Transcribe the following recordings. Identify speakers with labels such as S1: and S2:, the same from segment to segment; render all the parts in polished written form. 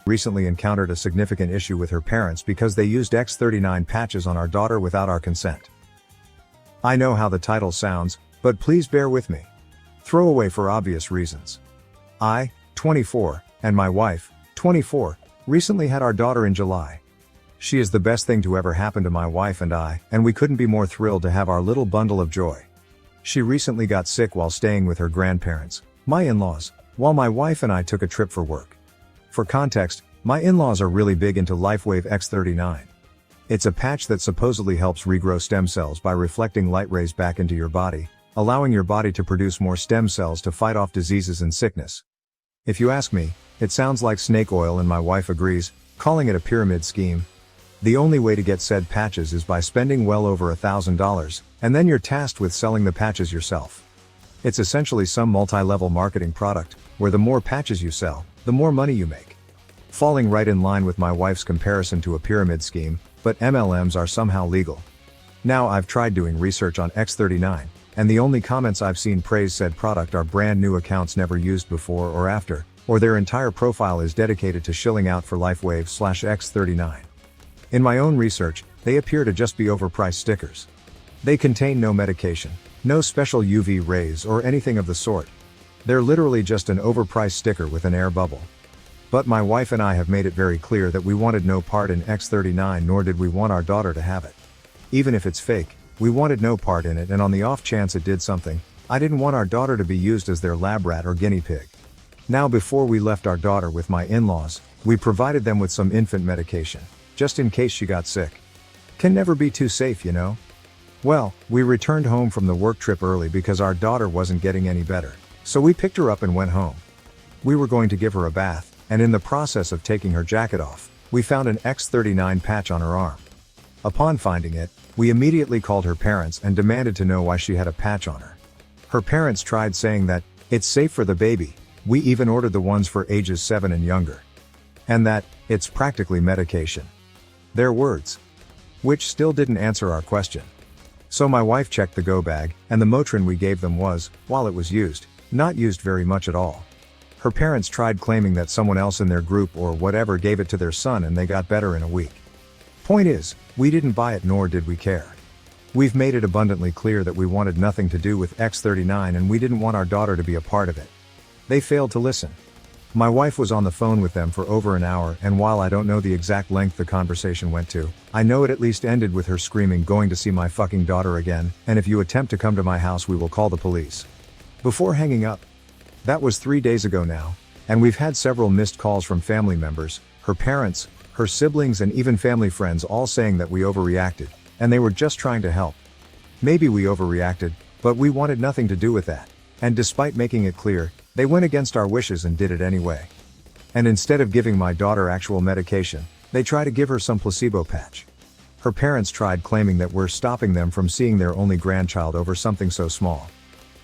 S1: recently encountered a significant issue with her parents because they used X39 patches on our daughter without our consent. I know how the title sounds, but please bear with me. Throwaway for obvious reasons. I, 24, and my wife, 24, recently had our daughter in July. She is the best thing to ever happen to my wife and I, and we couldn't be more thrilled to have our little bundle of joy. She recently got sick while staying with her grandparents, my in-laws, while my wife and I took a trip for work. For context, my in-laws are really big into LifeWave X39. It's a patch that supposedly helps regrow stem cells by reflecting light rays back into your body, allowing your body to produce more stem cells to fight off diseases and sickness. If you ask me, it sounds like snake oil, and my wife agrees, calling it a pyramid scheme. The only way to get said patches is by spending well over $1,000, and then you're tasked with selling the patches yourself. It's essentially some multi-level marketing product, where the more patches you sell, the more money you make. Falling right in line with my wife's comparison to a pyramid scheme, but MLMs are somehow legal. Now I've tried doing research on X39, and the only comments I've seen praise said product are brand new accounts never used before or after, or their entire profile is dedicated to shilling out for LifeWave/X39. In my own research, they appear to just be overpriced stickers. They contain no medication, no special UV rays or anything of the sort. They're literally just an overpriced sticker with an air bubble. But my wife and I have made it very clear that we wanted no part in X39, nor did we want our daughter to have it. Even if it's fake, we wanted no part in it, and on the off chance it did something, I didn't want our daughter to be used as their lab rat or guinea pig. Now, before we left our daughter with my in-laws, we provided them with some infant medication, just in case she got sick. Can never be too safe, you know? Well, we returned home from the work trip early because our daughter wasn't getting any better, so we picked her up and went home. We were going to give her a bath, and in the process of taking her jacket off, we found an X39 patch on her arm. Upon finding it, we immediately called her parents and demanded to know why she had a patch on her. Her parents tried saying that, it's safe for the baby, we even ordered the ones for ages 7 and younger. And that, it's practically medication. Their words. Which still didn't answer our question. So my wife checked the go bag, and the Motrin we gave them was, while it was used, not used very much at all. Her parents tried claiming that someone else in their group or whatever gave it to their son and they got better in a week. Point is, we didn't buy it, nor did we care. We've made it abundantly clear that we wanted nothing to do with X39 and we didn't want our daughter to be a part of it. They failed to listen. My wife was on the phone with them for over an hour, and while I don't know the exact length the conversation went to, I know it at least ended with her screaming, "Going to see my fucking daughter again, and if you attempt to come to my house we will call the police." Before hanging up. That was 3 days ago now, and we've had several missed calls from family members, her parents, her siblings, and even family friends, all saying that we overreacted, and they were just trying to help. Maybe we overreacted, but we wanted nothing to do with that, and despite making it clear, they went against our wishes and did it anyway. And instead of giving my daughter actual medication, they try to give her some placebo patch. Her parents tried claiming that we're stopping them from seeing their only grandchild over something so small.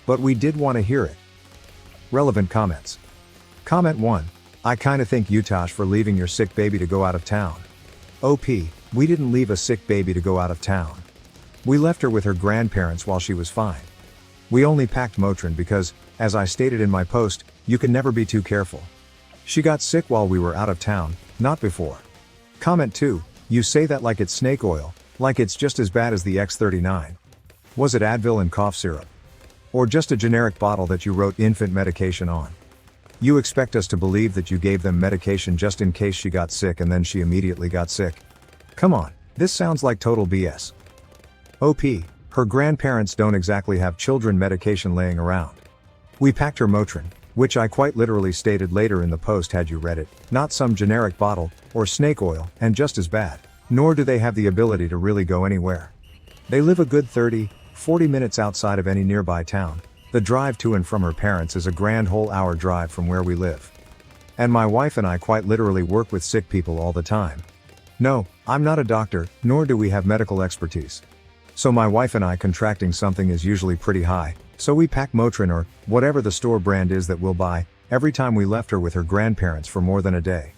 S1: But we did want to hear it. Relevant comments. Comment 1. I kinda think you, Tosh, for leaving your sick baby to go out of town. OP, we didn't leave a sick baby to go out of town. We left her with her grandparents while she was fine. We only packed Motrin because, as I stated in my post, you can never be too careful. She got sick while we were out of town, not before. Comment 2, you say that like it's snake oil, like it's just as bad as the X39. Was it Advil and cough syrup? Or just a generic bottle that you wrote infant medication on? You expect us to believe that you gave them medication just in case she got sick and then she immediately got sick? Come on, this sounds like total BS. OP, her grandparents don't exactly have children medication laying around. We packed her Motrin, which I quite literally stated later in the post had you read it, not some generic bottle, or snake oil, and just as bad, nor do they have the ability to really go anywhere. They live a good 30-40 minutes outside of any nearby town. The drive to and from her parents is a grand whole hour drive from where we live. And my wife and I quite literally work with sick people all the time. No, I'm not a doctor, nor do we have medical expertise. So my wife and I contracting something is usually pretty high, so we pack Motrin or whatever the store brand is that we'll buy, every time we left her with her grandparents for more than a day.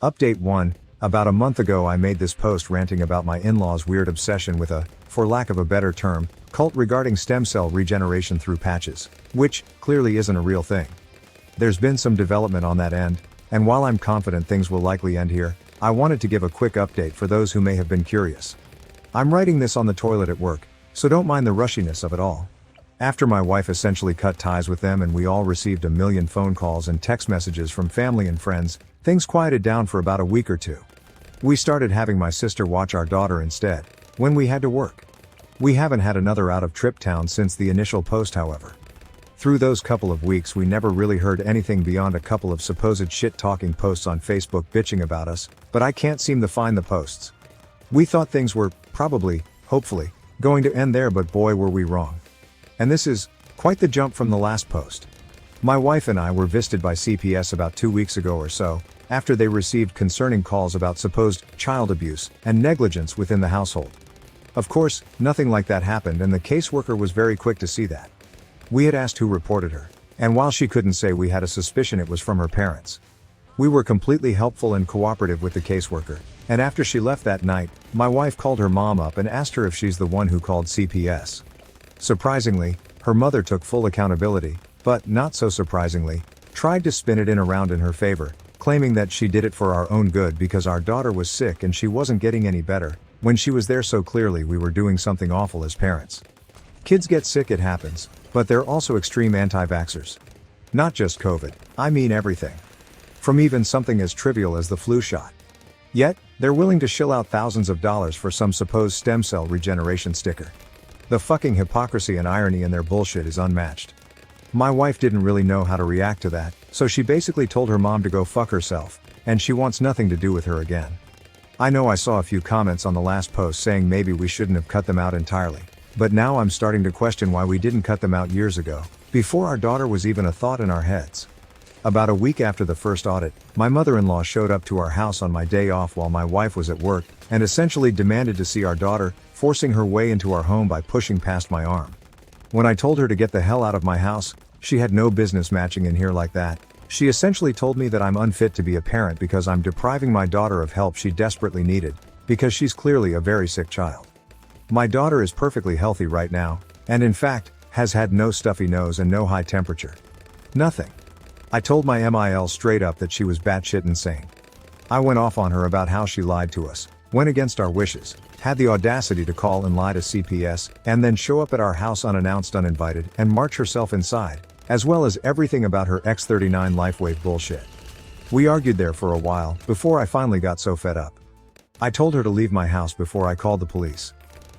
S1: Update 1, about a month ago I made this post ranting about my in-laws' weird obsession with a, for lack of a better term, cult regarding stem cell regeneration through patches, which, clearly isn't a real thing. There's been some development on that end, And while I'm confident things will likely end here, I wanted to give a quick update for those who may have been curious. I'm writing this on the toilet at work, so don't mind the rushiness of it all. After my wife essentially cut ties with them and we all received a million phone calls and text messages from family and friends, things quieted down for about a week or two. We started having my sister watch our daughter instead, when we had to work. We haven't had another out-of-trip town since the initial post, however. Through those couple of weeks we never really heard anything beyond a couple of supposed shit-talking posts on Facebook bitching about us, but I can't seem to find the posts. We thought things were, probably, hopefully, going to end there, but boy were we wrong. And this is quite the jump from the last post. My wife and I were visited by CPS about 2 weeks ago or so, after they received concerning calls about supposed child abuse and negligence within the household. Of course, nothing like that happened and the caseworker was very quick to see that. We had asked who reported her, and while she couldn't say, we had a suspicion it was from her parents. We were completely helpful and cooperative with the caseworker, and after she left that night, my wife called her mom up and asked her if she's the one who called CPS. Surprisingly, her mother took full accountability, but not so surprisingly, tried to spin it around in her favor, claiming that she did it for our own good because our daughter was sick and she wasn't getting any better, when she was there so clearly we were doing something awful as parents. Kids get sick, it happens, but they're also extreme anti-vaxxers. Not just COVID, I mean everything. From even something as trivial as the flu shot. Yet, they're willing to shill out thousands of dollars for some supposed stem cell regeneration sticker. The fucking hypocrisy and irony in their bullshit is unmatched. My wife didn't really know how to react to that, so she basically told her mom to go fuck herself, and she wants nothing to do with her again. I know I saw a few comments on the last post saying maybe we shouldn't have cut them out entirely, but now I'm starting to question why we didn't cut them out years ago, before our daughter was even a thought in our heads. About a week after the first audit, my mother-in-law showed up to our house on my day off while my wife was at work, and essentially demanded to see our daughter, forcing her way into our home by pushing past my arm. When I told her to get the hell out of my house, she had no business matching in here like that. She essentially told me that I'm unfit to be a parent because I'm depriving my daughter of help she desperately needed, because she's clearly a very sick child. My daughter is perfectly healthy right now, and in fact, has had no stuffy nose and no high temperature. Nothing. I told my MIL straight up that she was batshit insane. I went off on her about how she lied to us, went against our wishes, had the audacity to call and lie to CPS, and then show up at our house unannounced, uninvited, and march herself inside, as well as everything about her X39 LifeWave bullshit. We argued there for a while, before I finally got so fed up. I told her to leave my house before I called the police.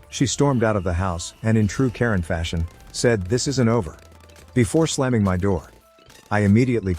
S1: She stormed out of the house, and in true Karen fashion, said, "This isn't over," before slamming my door. I immediately